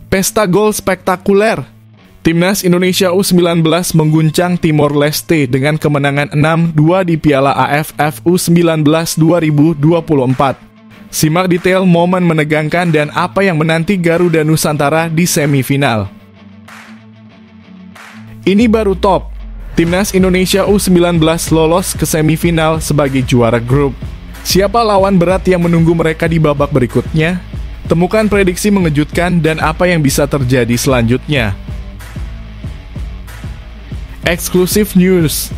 Pesta gol spektakuler. Timnas Indonesia U19 mengguncang Timor Leste dengan kemenangan 6-2 di Piala AFF U19 2024. Simak detail momen menegangkan dan apa yang menanti Garuda Nusantara di semifinal. Ini baru top. Timnas Indonesia U19 lolos ke semifinal sebagai juara grup. Siapa lawan berat yang menunggu mereka di babak berikutnya? Temukan prediksi mengejutkan dan apa yang bisa terjadi selanjutnya. Eksklusif News.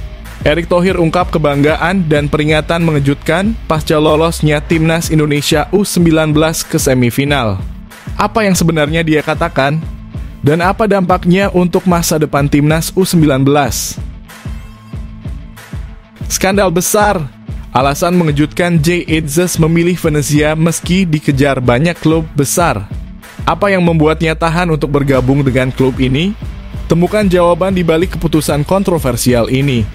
Erick Thohir ungkap kebanggaan dan peringatan mengejutkan pasca lolosnya Timnas Indonesia U19 ke semifinal. Apa yang sebenarnya dia katakan? Dan apa dampaknya untuk masa depan Timnas U19? Skandal besar. Alasan mengejutkan Jay Itzes memilih Venezia meski dikejar banyak klub besar. Apa yang membuatnya tahan untuk bergabung dengan klub ini? Temukan jawaban di balik keputusan kontroversial ini.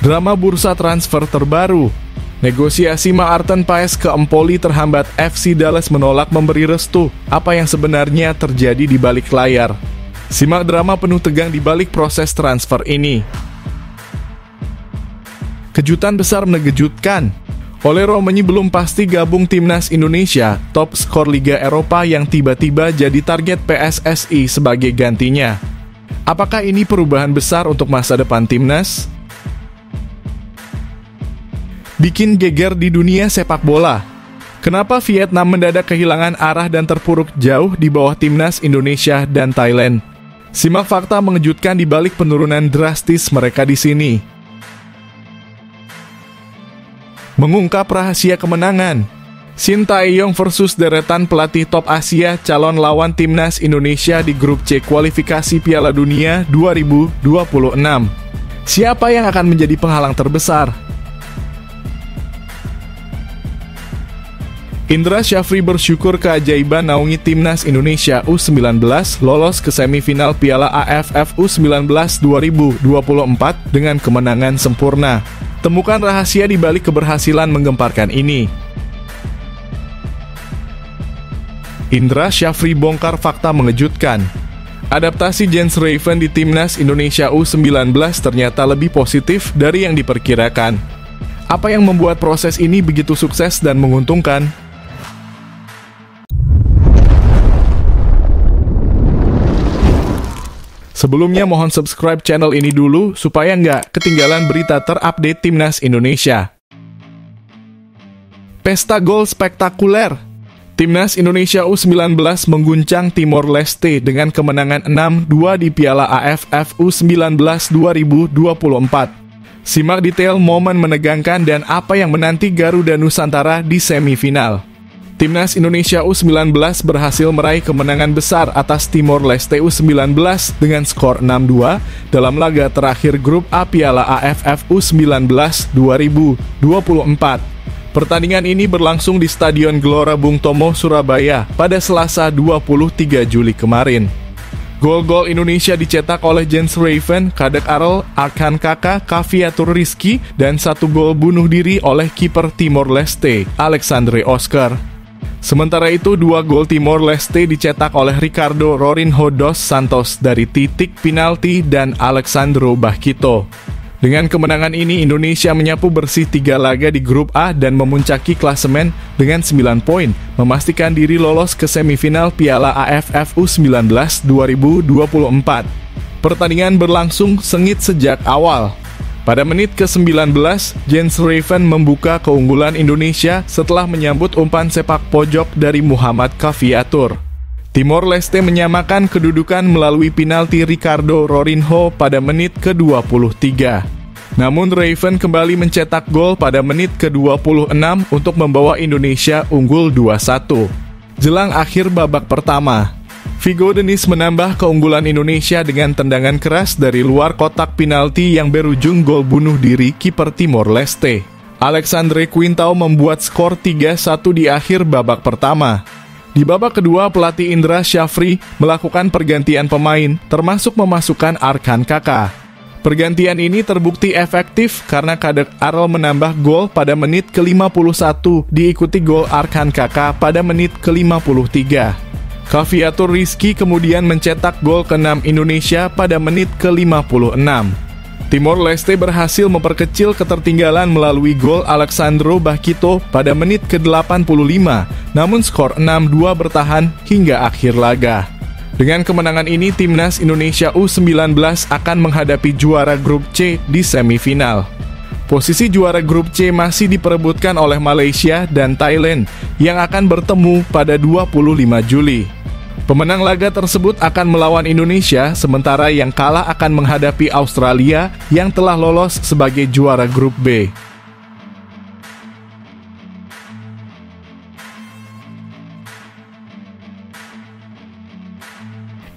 Drama bursa transfer terbaru. Negosiasi Maarten Paes ke Empoli terhambat. FC Dallas menolak memberi restu. Apa yang sebenarnya terjadi di balik layar? Simak drama penuh tegang di balik proses transfer ini. Kejutan besar mengejutkan. Ole Romeni belum pasti gabung Timnas Indonesia, top skor Liga Eropa yang tiba-tiba jadi target PSSI sebagai gantinya. Apakah ini perubahan besar untuk masa depan Timnas? Bikin geger di dunia sepak bola. Kenapa Vietnam mendadak kehilangan arah dan terpuruk jauh di bawah Timnas Indonesia dan Thailand? Simak fakta mengejutkan di balik penurunan drastis mereka di sini. Mengungkap rahasia kemenangan. Shin Tae-yong versus deretan pelatih top Asia calon lawan Timnas Indonesia di grup C kualifikasi Piala Dunia 2026. Siapa yang akan menjadi penghalang terbesar? Indra Syafri bersyukur keajaiban naungi Timnas Indonesia U19 lolos ke semifinal Piala AFF U19 2024 dengan kemenangan sempurna. Temukan rahasia di balik keberhasilan menggemparkan ini. Indra Syafri bongkar fakta mengejutkan. Adaptasi Jens Raven di Timnas Indonesia U19 ternyata lebih positif dari yang diperkirakan. Apa yang membuat proses ini begitu sukses dan menguntungkan? Sebelumnya mohon subscribe channel ini dulu supaya nggak ketinggalan berita terupdate Timnas Indonesia. Pesta gol spektakuler. Timnas Indonesia U19 mengguncang Timor Leste dengan kemenangan 6-2 di Piala AFF U19 2024. Simak detail momen menegangkan dan apa yang menanti Garuda Nusantara di semifinal. Timnas Indonesia U19 berhasil meraih kemenangan besar atas Timor Leste U19 dengan skor 6-2 dalam laga terakhir grup A Piala AFF U19 2024. Pertandingan ini berlangsung di Stadion Gelora Bung Tomo, Surabaya pada Selasa 23 Juli kemarin. Gol-gol Indonesia dicetak oleh Jens Raven, Kadek Arel, Arkan Kaka, Kaviatur Rizky, dan satu gol bunuh diri oleh kiper Timor Leste, Alexandre Oscar. Sementara itu, 2 gol Timor Leste dicetak oleh Ricardo Rorinho dos Santos dari titik penalti dan Alexandro Bahkito. Dengan kemenangan ini, Indonesia menyapu bersih 3 laga di grup A dan memuncaki klasemen dengan 9 poin, memastikan diri lolos ke semifinal Piala AFF U19 2024. Pertandingan berlangsung sengit sejak awal. Pada menit ke-19, Jens Raven membuka keunggulan Indonesia setelah menyambut umpan sepak pojok dari Muhammad Kaviatur. Timor Leste menyamakan kedudukan melalui penalti Ricardo Rorinho pada menit ke-23. Namun Raven kembali mencetak gol pada menit ke-26 untuk membawa Indonesia unggul 2-1. Jelang akhir babak pertama, Vigo Denis menambah keunggulan Indonesia dengan tendangan keras dari luar kotak penalti yang berujung gol bunuh diri kiper Timor Leste. Alexandre Quintao membuat skor 3-1 di akhir babak pertama. Di babak kedua, pelatih Indra Syafri melakukan pergantian pemain, termasuk memasukkan Arkan Kaka. Pergantian ini terbukti efektif karena Kadek Arel menambah gol pada menit ke-51, diikuti gol Arkan Kaka pada menit ke-53. Caviatur Rizky kemudian mencetak gol ke-6 Indonesia pada menit ke-56. Timor Leste berhasil memperkecil ketertinggalan melalui gol Alexandro Bakhito pada menit ke-85, namun skor 6-2 bertahan hingga akhir laga. Dengan kemenangan ini, Timnas Indonesia U19 akan menghadapi juara grup C di semifinal. Posisi juara grup C masih diperebutkan oleh Malaysia dan Thailand yang akan bertemu pada 25 Juli. Pemenang laga tersebut akan melawan Indonesia, sementara yang kalah akan menghadapi Australia yang telah lolos sebagai juara grup B.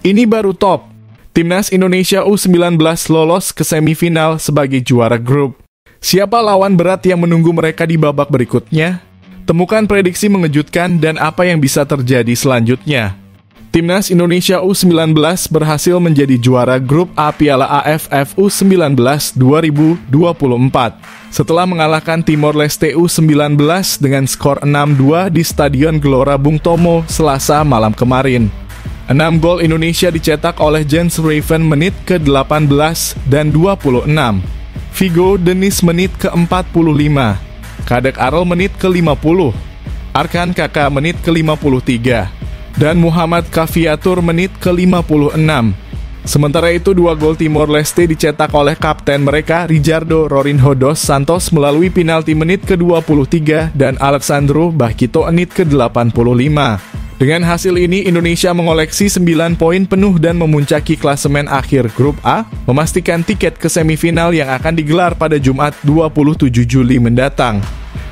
Ini baru top. Timnas Indonesia U19 lolos ke semifinal sebagai juara grup. Siapa lawan berat yang menunggu mereka di babak berikutnya? Temukan prediksi mengejutkan dan apa yang bisa terjadi selanjutnya. Timnas Indonesia U19 berhasil menjadi juara grup A Piala AFF U19 2024 setelah mengalahkan Timor Leste U19 dengan skor 6-2 di Stadion Gelora Bung Tomo Selasa malam kemarin. 6 gol Indonesia dicetak oleh Jens Raven menit ke-18 dan 26. Vigo Denis menit ke-45, Kadek Arel menit ke-50, Arkan Kaka menit ke-53, dan Muhammad Caviatur menit ke-56. Sementara itu, 2 gol Timor Leste dicetak oleh kapten mereka Rijardo Rorinho dos Santos melalui penalti menit ke-23 dan Alexandro Bakhito menit ke-85. Dengan hasil ini, Indonesia mengoleksi 9 poin penuh dan memuncaki klasemen akhir grup A, memastikan tiket ke semifinal yang akan digelar pada Jumat 27 Juli mendatang.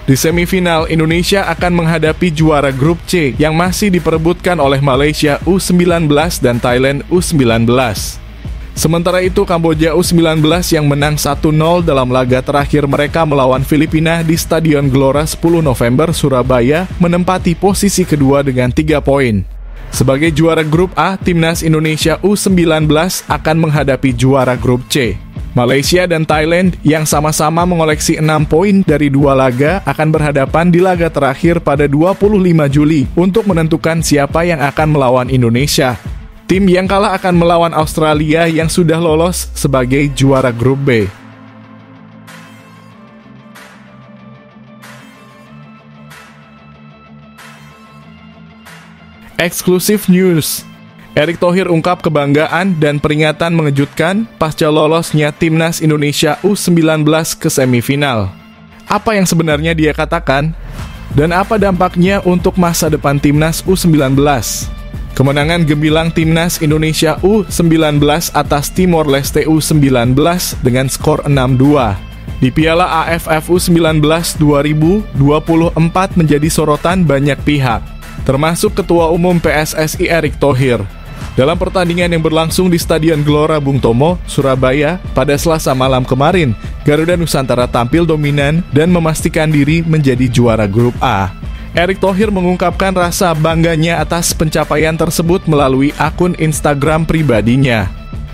Di semifinal, Indonesia akan menghadapi juara grup C yang masih diperebutkan oleh Malaysia U19 dan Thailand U19. Sementara itu, Kamboja U19 yang menang 1-0 dalam laga terakhir mereka melawan Filipina di Stadion Gelora 10 November, Surabaya, menempati posisi kedua dengan 3 poin. Sebagai juara grup A, Timnas Indonesia U19 akan menghadapi juara grup C. Malaysia dan Thailand yang sama-sama mengoleksi 6 poin dari 2 laga akan berhadapan di laga terakhir pada 25 Juli untuk menentukan siapa yang akan melawan Indonesia. Tim yang kalah akan melawan Australia yang sudah lolos sebagai juara grup B. Eksklusif News. Erick Thohir ungkap kebanggaan dan peringatan mengejutkan pasca lolosnya Timnas Indonesia U19 ke semifinal. Apa yang sebenarnya dia katakan? Dan apa dampaknya untuk masa depan Timnas U19? Kemenangan gemilang Timnas Indonesia U19 atas Timor Leste U19 dengan skor 6-2 di Piala AFF U19 2024 menjadi sorotan banyak pihak, termasuk Ketua Umum PSSI Erick Thohir. Dalam pertandingan yang berlangsung di Stadion Gelora Bung Tomo, Surabaya, pada Selasa malam kemarin, Garuda Nusantara tampil dominan dan memastikan diri menjadi juara grup A. Erick Thohir mengungkapkan rasa bangganya atas pencapaian tersebut melalui akun Instagram pribadinya.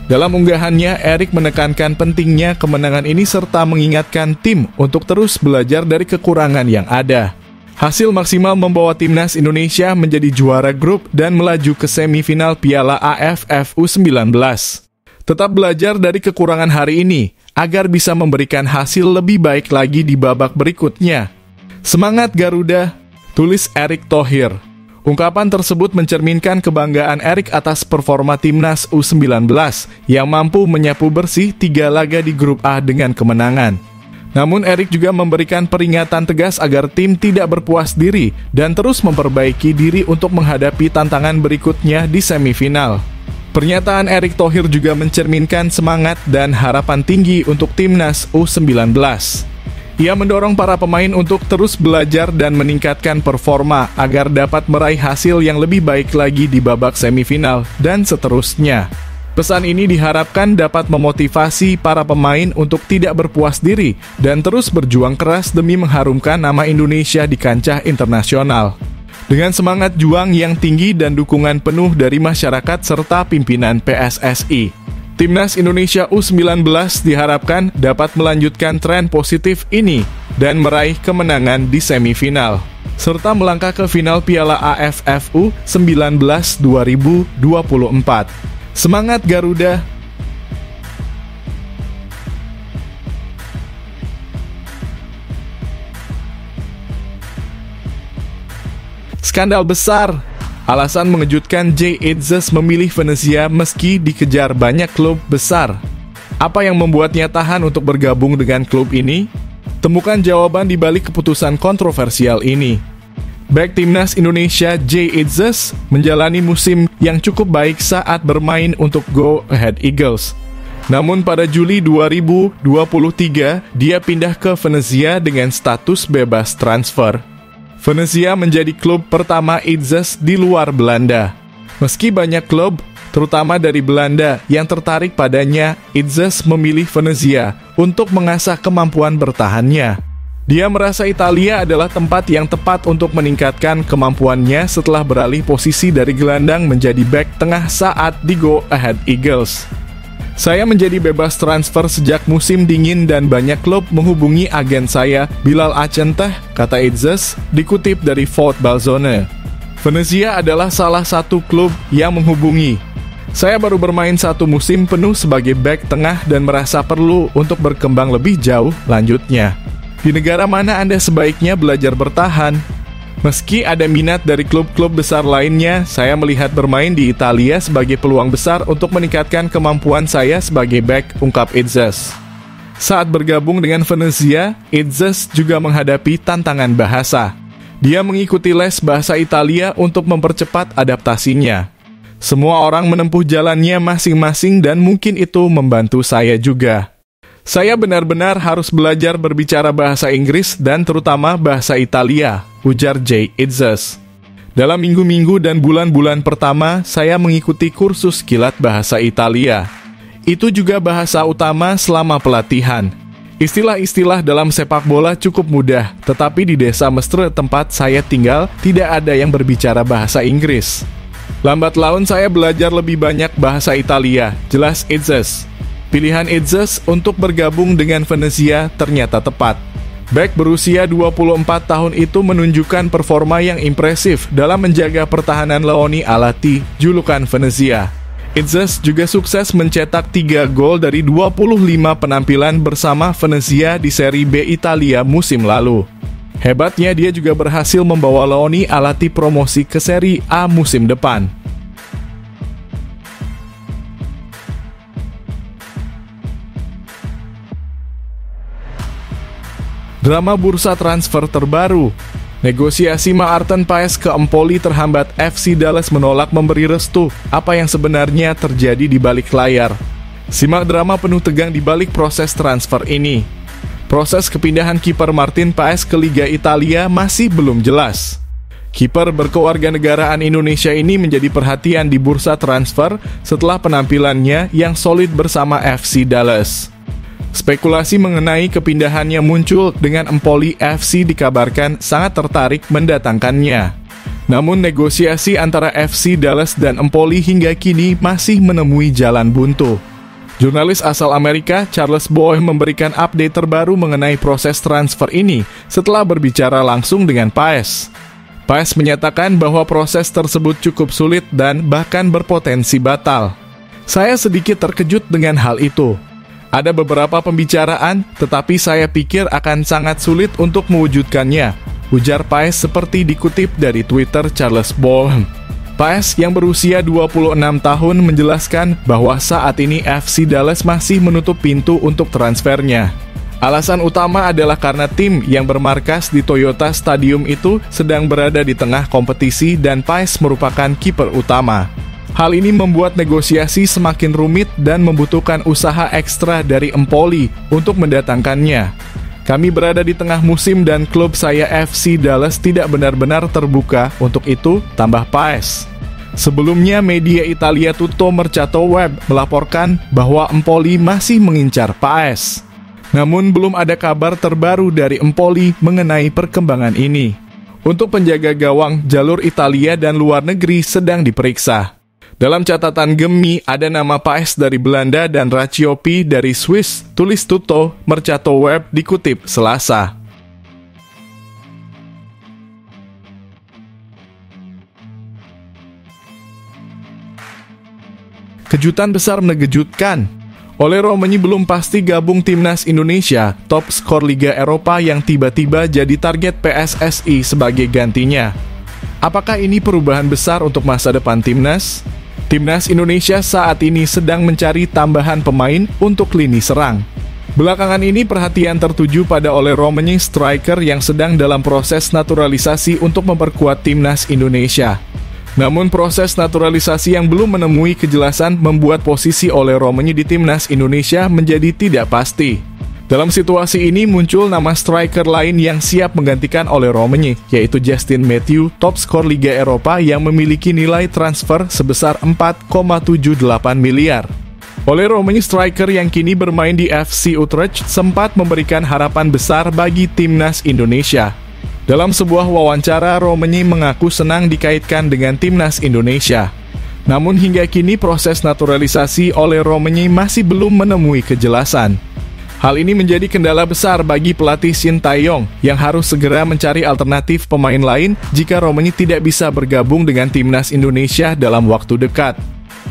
Dalam unggahannya, Erick menekankan pentingnya kemenangan ini serta mengingatkan tim untuk terus belajar dari kekurangan yang ada. Hasil maksimal membawa Timnas Indonesia menjadi juara grup dan melaju ke semifinal Piala AFF U19. Tetap belajar dari kekurangan hari ini, agar bisa memberikan hasil lebih baik lagi di babak berikutnya. Semangat Garuda! Tulis Erick Thohir. Ungkapan tersebut mencerminkan kebanggaan Erick atas performa Timnas U19 yang mampu menyapu bersih 3 laga di grup A dengan kemenangan. Namun Erick juga memberikan peringatan tegas agar tim tidak berpuas diri dan terus memperbaiki diri untuk menghadapi tantangan berikutnya di semifinal. Pernyataan Erick Thohir juga mencerminkan semangat dan harapan tinggi untuk Timnas U19. Ia mendorong para pemain untuk terus belajar dan meningkatkan performa agar dapat meraih hasil yang lebih baik lagi di babak semifinal dan seterusnya. Pesan ini diharapkan dapat memotivasi para pemain untuk tidak berpuas diri dan terus berjuang keras demi mengharumkan nama Indonesia di kancah internasional. Dengan semangat juang yang tinggi dan dukungan penuh dari masyarakat serta pimpinan PSSI, Timnas Indonesia U19 diharapkan dapat melanjutkan tren positif ini dan meraih kemenangan di semifinal, serta melangkah ke final Piala AFF U19 2024. Semangat Garuda! Skandal besar. Alasan mengejutkan Jay Itzes memilih Venezia meski dikejar banyak klub besar. Apa yang membuatnya tahan untuk bergabung dengan klub ini? Temukan jawaban di balik keputusan kontroversial ini. Bek timnas Indonesia Jay Itzes menjalani musim yang cukup baik saat bermain untuk Go Ahead Eagles. Namun pada Juli 2023, dia pindah ke Venezia dengan status bebas transfer. Venezia menjadi klub pertama Itzes di luar Belanda. Meski banyak klub, terutama dari Belanda, yang tertarik padanya, Itzes memilih Venezia untuk mengasah kemampuan bertahannya. Dia merasa Italia adalah tempat yang tepat untuk meningkatkan kemampuannya setelah beralih posisi dari gelandang menjadi bek tengah saat di Go Ahead Eagles. Saya menjadi bebas transfer sejak musim dingin dan banyak klub menghubungi agen saya, Bilal Acenteh, kata Itzes, dikutip dari Voetbalzone. Venezia adalah salah satu klub yang menghubungi. Saya baru bermain satu musim penuh sebagai bek tengah dan merasa perlu untuk berkembang lebih jauh, lanjutnya. Di negara mana Anda sebaiknya belajar bertahan? Meski ada minat dari klub-klub besar lainnya, saya melihat bermain di Italia sebagai peluang besar untuk meningkatkan kemampuan saya sebagai bek, ungkap Itzes. Saat bergabung dengan Venezia, Itzes juga menghadapi tantangan bahasa. Dia mengikuti les bahasa Italia untuk mempercepat adaptasinya. Semua orang menempuh jalannya masing-masing dan mungkin itu membantu saya juga. Saya benar-benar harus belajar berbicara bahasa Inggris dan terutama bahasa Italia, ujar Jay Itzes. Dalam minggu-minggu dan bulan-bulan pertama, saya mengikuti kursus kilat bahasa Italia. Itu juga bahasa utama selama pelatihan. Istilah-istilah dalam sepak bola cukup mudah, tetapi di desa Mestre tempat saya tinggal, tidak ada yang berbicara bahasa Inggris. Lambat laun saya belajar lebih banyak bahasa Italia, jelas Itzes. Pilihan Itzes untuk bergabung dengan Venezia ternyata tepat. Bek berusia 24 tahun itu menunjukkan performa yang impresif dalam menjaga pertahanan Leoni Alati, julukan Venezia. Itzes juga sukses mencetak 3 gol dari 25 penampilan bersama Venezia di Serie B Italia musim lalu. Hebatnya dia juga berhasil membawa Leoni Alati promosi ke Serie A musim depan. Drama bursa transfer terbaru. Negosiasi Maarten Paes ke Empoli terhambat. FC Dallas menolak memberi restu. Apa yang sebenarnya terjadi di balik layar? Simak drama penuh tegang di balik proses transfer ini. Proses kepindahan kiper Martin Paes ke Liga Italia masih belum jelas. Kiper berkewarganegaraan Indonesia ini menjadi perhatian di bursa transfer setelah penampilannya yang solid bersama FC Dallas. Spekulasi mengenai kepindahannya muncul dengan Empoli FC dikabarkan sangat tertarik mendatangkannya. Namun negosiasi antara FC Dallas dan Empoli hingga kini masih menemui jalan buntu. Jurnalis asal Amerika Charles Boy memberikan update terbaru mengenai proses transfer ini setelah berbicara langsung dengan Paes. Paes menyatakan bahwa proses tersebut cukup sulit dan bahkan berpotensi batal. Saya sedikit terkejut dengan hal itu. Ada beberapa pembicaraan, tetapi saya pikir akan sangat sulit untuk mewujudkannya, ujar Paes seperti dikutip dari Twitter Charles Boehm. Paes yang berusia 26 tahun menjelaskan bahwa saat ini FC Dallas masih menutup pintu untuk transfernya. Alasan utama adalah karena tim yang bermarkas di Toyota Stadium itu sedang berada di tengah kompetisi dan Paes merupakan kiper utama. Hal ini membuat negosiasi semakin rumit dan membutuhkan usaha ekstra dari Empoli untuk mendatangkannya. Kami berada di tengah musim dan klub saya FC Dallas tidak benar-benar terbuka untuk itu, tambah Paes. Sebelumnya media Italia Tutto Mercato Web melaporkan bahwa Empoli masih mengincar Paes. Namun belum ada kabar terbaru dari Empoli mengenai perkembangan ini. Untuk penjaga gawang, jalur Italia dan luar negeri sedang diperiksa. Dalam catatan Gemi, ada nama Paes dari Belanda dan Raciopi dari Swiss, tulis Tutto Mercato Web dikutip Selasa. Kejutan besar mengejutkan. Ole Romeni belum pasti gabung timnas Indonesia, top skor Liga Eropa yang tiba-tiba jadi target PSSI sebagai gantinya. Apakah ini perubahan besar untuk masa depan timnas? Timnas Indonesia saat ini sedang mencari tambahan pemain untuk lini serang. Belakangan ini perhatian tertuju pada Ole Romeni, striker yang sedang dalam proses naturalisasi untuk memperkuat timnas Indonesia. Namun proses naturalisasi yang belum menemui kejelasan membuat posisi Ole Romeni di timnas Indonesia menjadi tidak pasti. Dalam situasi ini muncul nama striker lain yang siap menggantikan Ole Romeni, yaitu Justin Matthew, top skor Liga Eropa yang memiliki nilai transfer sebesar 4,78 miliar. Ole Romeni, striker yang kini bermain di FC Utrecht, sempat memberikan harapan besar bagi timnas Indonesia. Dalam sebuah wawancara, Romeni mengaku senang dikaitkan dengan timnas Indonesia. Namun hingga kini proses naturalisasi Ole Romeni masih belum menemui kejelasan. Hal ini menjadi kendala besar bagi pelatih Shin Tae-yong yang harus segera mencari alternatif pemain lain jika Romeni tidak bisa bergabung dengan timnas Indonesia dalam waktu dekat.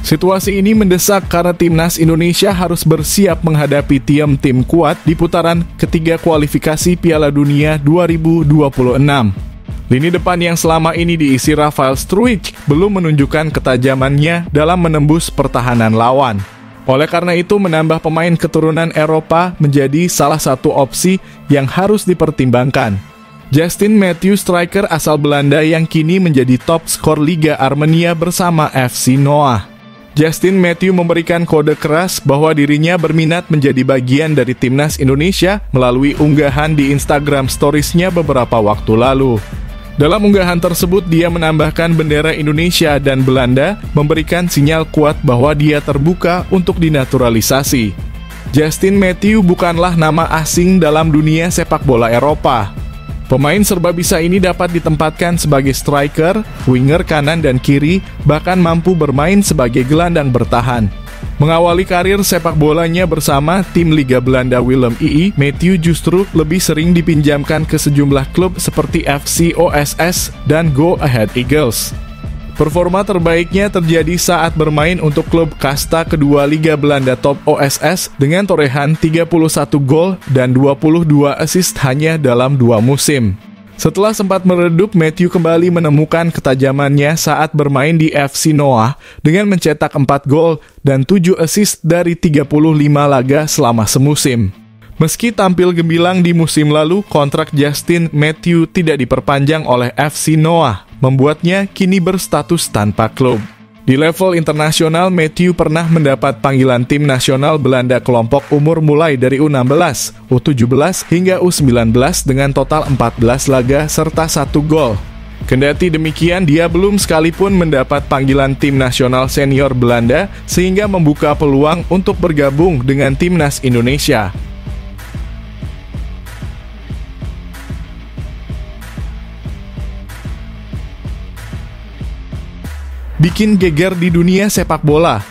Situasi ini mendesak karena timnas Indonesia harus bersiap menghadapi tim kuat di putaran ketiga kualifikasi Piala Dunia 2026. Lini depan yang selama ini diisi Rafael Struijk belum menunjukkan ketajamannya dalam menembus pertahanan lawan. Oleh karena itu, menambah pemain keturunan Eropa menjadi salah satu opsi yang harus dipertimbangkan. Justin Matthew, striker asal Belanda yang kini menjadi top skor Liga Armenia bersama FC Noah. Justin Matthew memberikan kode keras bahwa dirinya berminat menjadi bagian dari timnas Indonesia melalui unggahan di Instagram Stories-nya beberapa waktu lalu. Dalam unggahan tersebut, dia menambahkan bendera Indonesia dan Belanda, memberikan sinyal kuat bahwa dia terbuka untuk dinaturalisasi. Justin Matthew bukanlah nama asing dalam dunia sepak bola Eropa. Pemain serba bisa ini dapat ditempatkan sebagai striker, winger kanan dan kiri, bahkan mampu bermain sebagai gelandang bertahan. Mengawali karir sepak bolanya bersama tim Liga Belanda Willem II, Matthew justru lebih sering dipinjamkan ke sejumlah klub seperti FC OSS dan Go Ahead Eagles. Performa terbaiknya terjadi saat bermain untuk klub kasta kedua Liga Belanda Top OSS dengan torehan 31 gol dan 22 assist hanya dalam 2 musim. Setelah sempat meredup, Matthew kembali menemukan ketajamannya saat bermain di FC Noah dengan mencetak 4 gol dan 7 assist dari 35 laga selama semusim. Meski tampil gemilang di musim lalu, kontrak Justin Matthew tidak diperpanjang oleh FC Noah, membuatnya kini berstatus tanpa klub. Di level internasional, Matthew pernah mendapat panggilan tim nasional Belanda kelompok umur mulai dari U16, U17 hingga U19 dengan total 14 laga serta 1 gol. Kendati demikian, dia belum sekalipun mendapat panggilan tim nasional senior Belanda sehingga membuka peluang untuk bergabung dengan timnas Indonesia. Bikin geger di dunia sepak bola.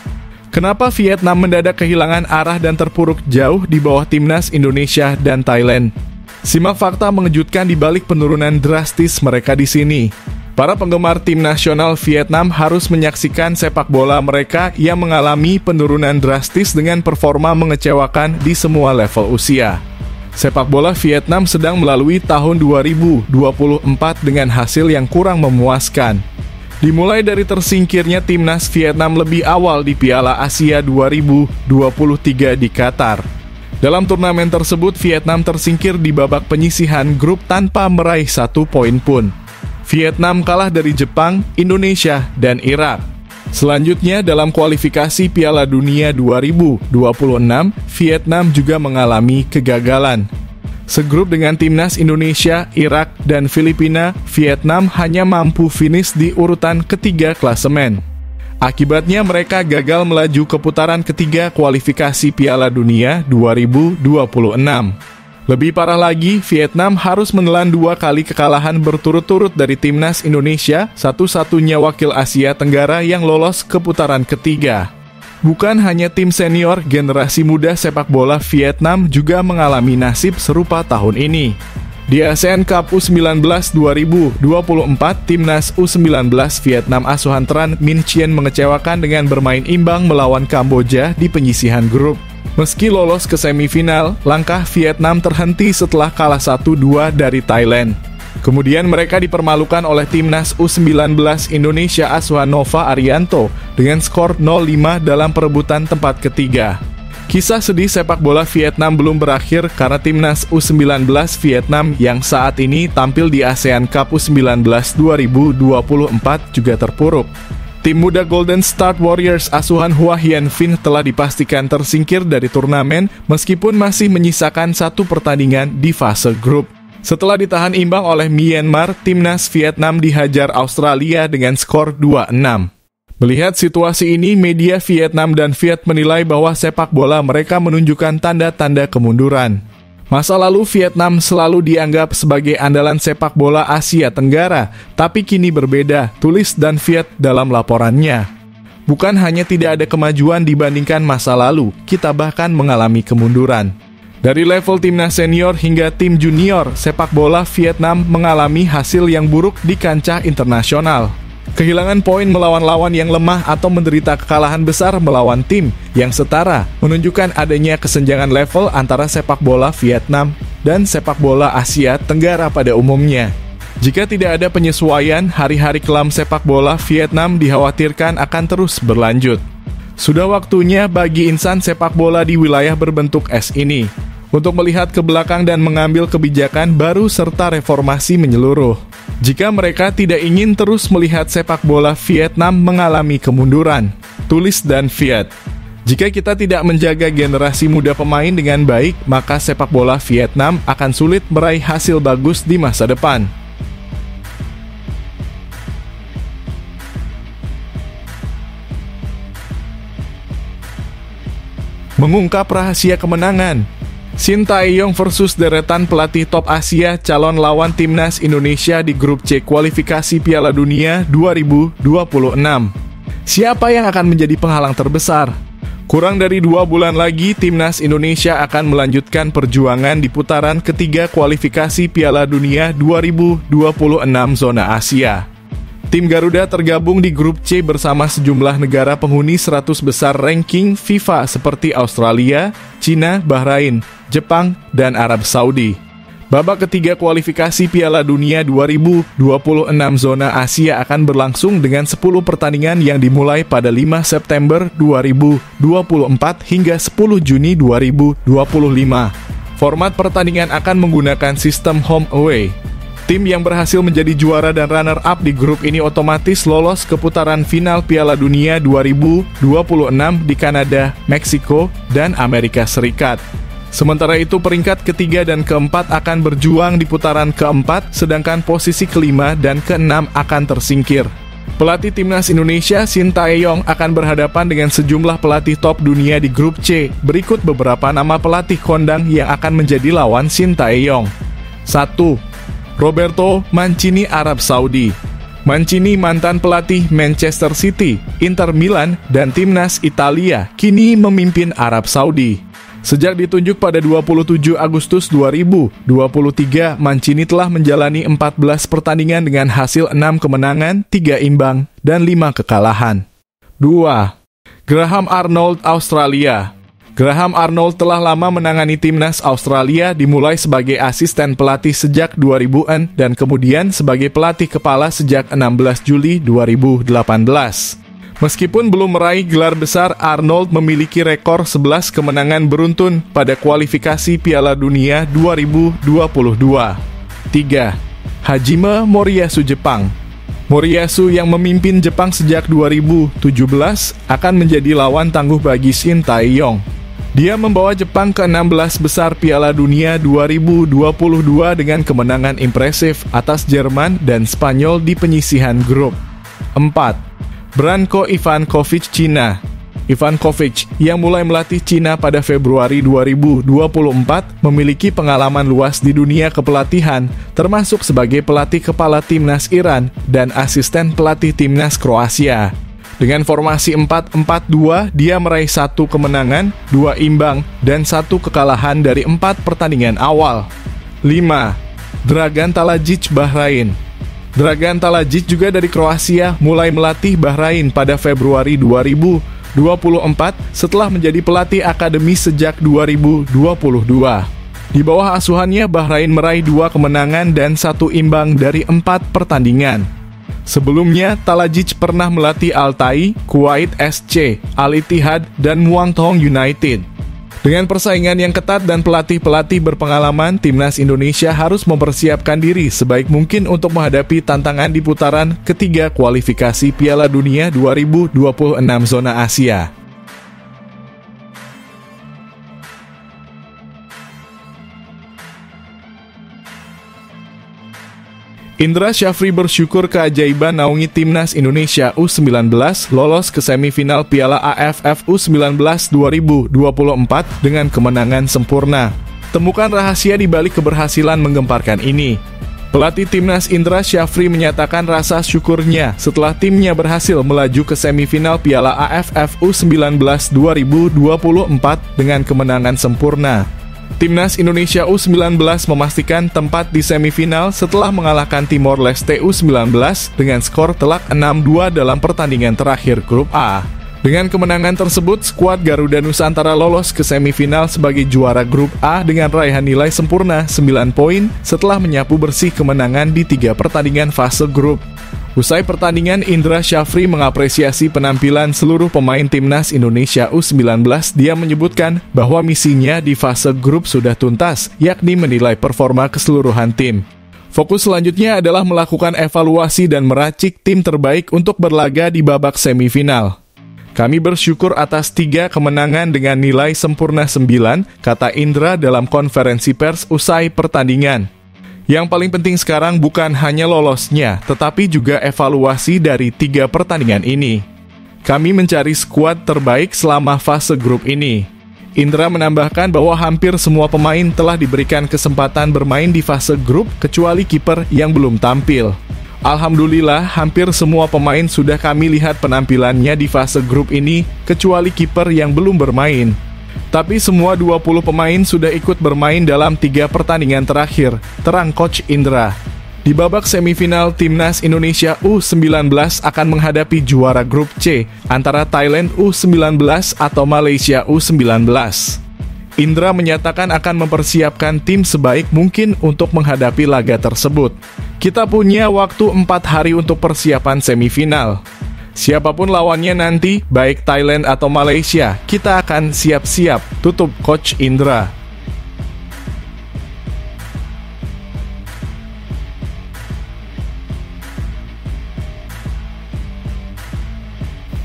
Kenapa Vietnam mendadak kehilangan arah dan terpuruk jauh di bawah timnas Indonesia dan Thailand? Simak fakta mengejutkan di balik penurunan drastis mereka di sini. Para penggemar tim nasional Vietnam harus menyaksikan sepak bola mereka yang mengalami penurunan drastis dengan performa mengecewakan di semua level usia. Sepak bola Vietnam sedang melalui tahun 2024 dengan hasil yang kurang memuaskan. Dimulai dari tersingkirnya timnas Vietnam lebih awal di Piala Asia 2023 di Qatar. Dalam turnamen tersebut, Vietnam tersingkir di babak penyisihan grup tanpa meraih 1 poin pun. Vietnam kalah dari Jepang, Indonesia, dan Irak. Selanjutnya, dalam kualifikasi Piala Dunia 2026, Vietnam juga mengalami kegagalan. Segrup dengan timnas Indonesia, Irak, dan Filipina, Vietnam hanya mampu finish di urutan ketiga klasemen. Akibatnya mereka gagal melaju ke putaran ketiga kualifikasi Piala Dunia 2026. Lebih parah lagi, Vietnam harus menelan 2 kali kekalahan berturut-turut dari timnas Indonesia, satu-satunya wakil Asia Tenggara yang lolos ke putaran ketiga. Bukan hanya tim senior, generasi muda sepak bola Vietnam juga mengalami nasib serupa tahun ini. Di ASEAN Cup U19 2024, Timnas U19 Vietnam asuhan Tran Minh Chien mengecewakan dengan bermain imbang melawan Kamboja di penyisihan grup. Meski lolos ke semifinal, langkah Vietnam terhenti setelah kalah 1-2 dari Thailand. Kemudian mereka dipermalukan oleh Timnas U19 Indonesia asuhan Nova Arianto dengan skor 0-5 dalam perebutan tempat ketiga. Kisah sedih sepak bola Vietnam belum berakhir karena Timnas U19 Vietnam yang saat ini tampil di ASEAN Cup U19 2024 juga terpuruk. Tim muda Golden Star Warriors asuhan Hua Hien Vinh telah dipastikan tersingkir dari turnamen meskipun masih menyisakan satu pertandingan di fase grup. Setelah ditahan imbang oleh Myanmar, Timnas Vietnam dihajar Australia dengan skor 2-6. Melihat situasi ini, media Vietnam dan Viet menilai bahwa sepak bola mereka menunjukkan tanda-tanda kemunduran. Masa lalu Vietnam selalu dianggap sebagai andalan sepak bola Asia Tenggara, tapi kini berbeda, tulis dan Viet dalam laporannya. Bukan hanya tidak ada kemajuan dibandingkan masa lalu, kita bahkan mengalami kemunduran. Dari level timnas senior hingga tim junior, sepak bola Vietnam mengalami hasil yang buruk di kancah internasional. Kehilangan poin melawan lawan yang lemah atau menderita kekalahan besar melawan tim yang setara menunjukkan adanya kesenjangan level antara sepak bola Vietnam dan sepak bola Asia Tenggara pada umumnya. Jika tidak ada penyesuaian, hari-hari kelam sepak bola Vietnam dikhawatirkan akan terus berlanjut. Sudah waktunya bagi insan sepak bola di wilayah berbentuk es ini untuk melihat ke belakang dan mengambil kebijakan baru serta reformasi menyeluruh. Jika mereka tidak ingin terus melihat sepak bola Vietnam mengalami kemunduran, tulis dan Viet. Jika kita tidak menjaga generasi muda pemain dengan baik, maka sepak bola Vietnam akan sulit meraih hasil bagus di masa depan. Mengungkap rahasia kemenangan. Shin Tae-yong versus deretan pelatih top Asia calon lawan Timnas Indonesia di grup C kualifikasi Piala Dunia 2026. Siapa yang akan menjadi penghalang terbesar? Kurang dari 2 bulan lagi, Timnas Indonesia akan melanjutkan perjuangan di putaran ketiga kualifikasi Piala Dunia 2026 zona Asia. Tim Garuda tergabung di grup C bersama sejumlah negara penghuni 100 besar ranking FIFA seperti Australia, Cina, Bahrain, Jepang, dan Arab Saudi. Babak ketiga kualifikasi Piala Dunia 2026 zona Asia akan berlangsung dengan 10 pertandingan yang dimulai pada 5 September 2024 hingga 10 Juni 2025. Format pertandingan akan menggunakan sistem home away. Tim yang berhasil menjadi juara dan runner-up di grup ini otomatis lolos ke putaran final Piala Dunia 2026 di Kanada, Meksiko, dan Amerika Serikat. Sementara itu peringkat ketiga dan keempat akan berjuang di putaran keempat, sedangkan posisi kelima dan keenam akan tersingkir. Pelatih Timnas Indonesia Shin Tae-yong akan berhadapan dengan sejumlah pelatih top dunia di grup C. Berikut beberapa nama pelatih kondang yang akan menjadi lawan Shin Tae-yong. 1. Roberto Mancini, Arab Saudi. Mancini mantan pelatih Manchester City, Inter Milan, dan Timnas Italia, kini memimpin Arab Saudi. Sejak ditunjuk pada 27 Agustus 2023, Mancini telah menjalani 14 pertandingan dengan hasil 6 kemenangan, 3 imbang, dan 5 kekalahan. 2. Graham Arnold, Australia. Graham Arnold telah lama menangani timnas Australia, dimulai sebagai asisten pelatih sejak 2000-an dan kemudian sebagai pelatih kepala sejak 16 Juli 2018. Meskipun belum meraih gelar besar, Arnold memiliki rekor 11 kemenangan beruntun pada kualifikasi Piala Dunia 2022. 3. Hajime Moriyasu, Jepang. Moriyasu yang memimpin Jepang sejak 2017 akan menjadi lawan tangguh bagi Shin Tae-yong. Dia membawa Jepang ke 16 besar Piala Dunia 2022 dengan kemenangan impresif atas Jerman dan Spanyol di penyisihan grup. 4. Branko Ivankovic, Cina. Ivankovic yang mulai melatih Cina pada Februari 2024 memiliki pengalaman luas di dunia kepelatihan, termasuk sebagai pelatih kepala timnas Iran dan asisten pelatih timnas Kroasia. Dengan formasi 4-4-2, dia meraih 1 kemenangan, 2 imbang, dan 1 kekalahan dari 4 pertandingan awal. 5. Dragan Talajic Bahrain. Dragan Talajic juga dari Kroasia mulai melatih Bahrain pada Februari 2024 setelah menjadi pelatih akademi sejak 2022. Di bawah asuhannya, Bahrain meraih 2 kemenangan dan 1 imbang dari 4 pertandingan. Sebelumnya, Talajic pernah melatih Altai, Kuwait SC, Al Ittihad, dan Muang Thong United. Dengan persaingan yang ketat dan pelatih-pelatih berpengalaman, timnas Indonesia harus mempersiapkan diri sebaik mungkin untuk menghadapi tantangan di putaran ketiga kualifikasi Piala Dunia 2026 zona Asia. Indra Syafri bersyukur keajaiban naungi timnas Indonesia U19 lolos ke semifinal Piala AFF U19 2024 dengan kemenangan sempurna. Temukan rahasia di balik keberhasilan menggemparkan ini. Pelatih timnas Indra Syafri menyatakan rasa syukurnya setelah timnya berhasil melaju ke semifinal Piala AFF U19 2024 dengan kemenangan sempurna. Timnas Indonesia U19 memastikan tempat di semifinal setelah mengalahkan Timor Leste U19 dengan skor telak 6-2 dalam pertandingan terakhir Grup A. Dengan kemenangan tersebut, skuad Garuda Nusantara lolos ke semifinal sebagai juara Grup A dengan raihan nilai sempurna 9 poin setelah menyapu bersih kemenangan di 3 pertandingan fase grup. Usai pertandingan, Indra Syafri mengapresiasi penampilan seluruh pemain timnas Indonesia U19. Dia menyebutkan bahwa misinya di fase grup sudah tuntas, yakni menilai performa keseluruhan tim. Fokus selanjutnya adalah melakukan evaluasi dan meracik tim terbaik untuk berlaga di babak semifinal. Kami bersyukur atas 3 kemenangan dengan nilai sempurna 9, kata Indra dalam konferensi pers usai pertandingan. Yang paling penting sekarang bukan hanya lolosnya, tetapi juga evaluasi dari 3 pertandingan ini. Kami mencari skuad terbaik selama fase grup ini. Indra menambahkan bahwa hampir semua pemain telah diberikan kesempatan bermain di fase grup, kecuali kiper yang belum tampil. Alhamdulillah, hampir semua pemain sudah kami lihat penampilannya di fase grup ini, kecuali kiper yang belum bermain. Tapi semua 20 pemain sudah ikut bermain dalam 3 pertandingan terakhir, terang Coach Indra. Di babak semifinal, timnas Indonesia U19 akan menghadapi juara grup C antara Thailand U19 atau Malaysia U19. Indra menyatakan akan mempersiapkan tim sebaik mungkin untuk menghadapi laga tersebut. Kita punya waktu 4 hari untuk persiapan semifinal. Siapapun lawannya nanti, baik Thailand atau Malaysia, kita akan siap-siap, tutup Coach Indra.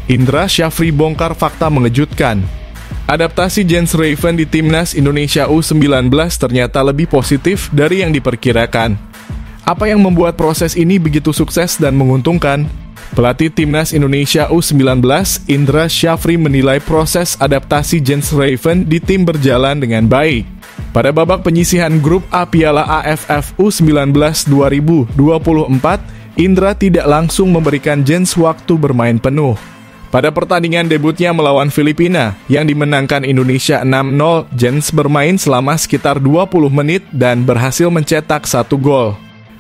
Indra Syafri bongkar fakta mengejutkan. Adaptasi Jens Raven di timnas Indonesia U19 ternyata lebih positif dari yang diperkirakan. Apa yang membuat proses ini begitu sukses dan menguntungkan? Pelatih timnas Indonesia U19, Indra Syafri menilai proses adaptasi Jens Raven di tim berjalan dengan baik. Pada babak penyisihan grup A Piala AFF U19 2024, Indra tidak langsung memberikan Jens waktu bermain penuh. Pada pertandingan debutnya melawan Filipina, yang dimenangkan Indonesia 6-0, Jens bermain selama sekitar 20 menit dan berhasil mencetak 1 gol.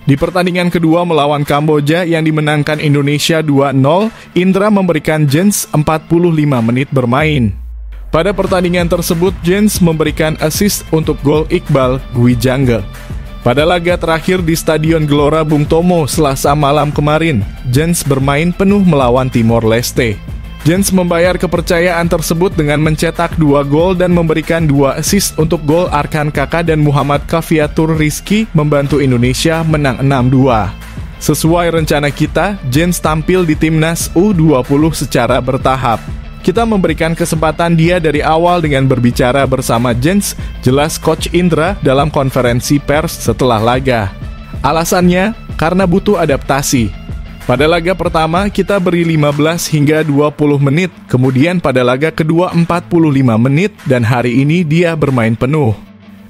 Di pertandingan kedua melawan Kamboja yang dimenangkan Indonesia 2-0, Indra memberikan Jens 45 menit bermain. Pada pertandingan tersebut, Jens memberikan assist untuk gol Iqbal Gwijangge. Pada laga terakhir di Stadion Gelora Bung Tomo Selasa malam kemarin, Jens bermain penuh melawan Timor Leste. Jens membayar kepercayaan tersebut dengan mencetak 2 gol dan memberikan 2 assist untuk gol Arkan Kaka dan Muhammad Kaviatur Rizky membantu Indonesia menang 6-2. Sesuai rencana kita, Jens tampil di timnas U20 secara bertahap. Kita memberikan kesempatan dia dari awal dengan berbicara bersama Jens, jelas Coach Indra dalam konferensi pers setelah laga. Alasannya, karena butuh adaptasi. Pada laga pertama, kita beri 15 hingga 20 menit, kemudian pada laga kedua 45 menit, dan hari ini dia bermain penuh.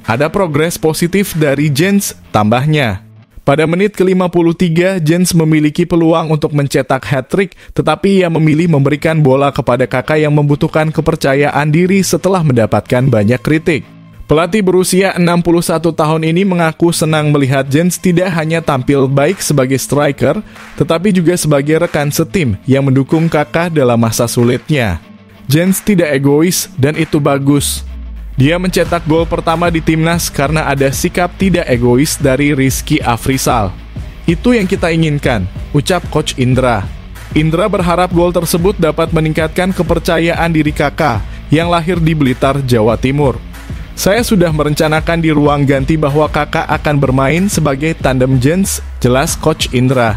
Ada progres positif dari Jens, tambahnya. Pada menit ke-53, Jens memiliki peluang untuk mencetak hat-trick, tetapi ia memilih memberikan bola kepada kakak yang membutuhkan kepercayaan diri setelah mendapatkan banyak kritik. Pelatih berusia 61 tahun ini mengaku senang melihat Jens tidak hanya tampil baik sebagai striker, tetapi juga sebagai rekan setim yang mendukung Kakak dalam masa sulitnya. Jens tidak egois dan itu bagus. Dia mencetak gol pertama di timnas karena ada sikap tidak egois dari Rizky Afrizal. Itu yang kita inginkan, ucap Coach Indra. Indra berharap gol tersebut dapat meningkatkan kepercayaan diri Kakak yang lahir di Blitar, Jawa Timur. Saya sudah merencanakan di ruang ganti bahwa Kakak akan bermain sebagai tandem Jens, jelas Coach Indra.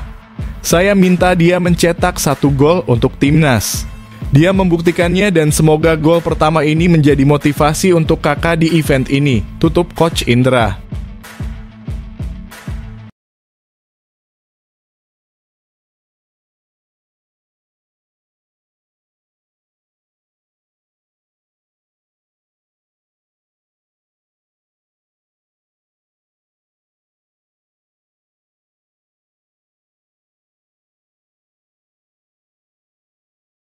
Saya minta dia mencetak 1 gol untuk timnas. Dia membuktikannya dan semoga gol pertama ini menjadi motivasi untuk Kakak di event ini, tutup Coach Indra.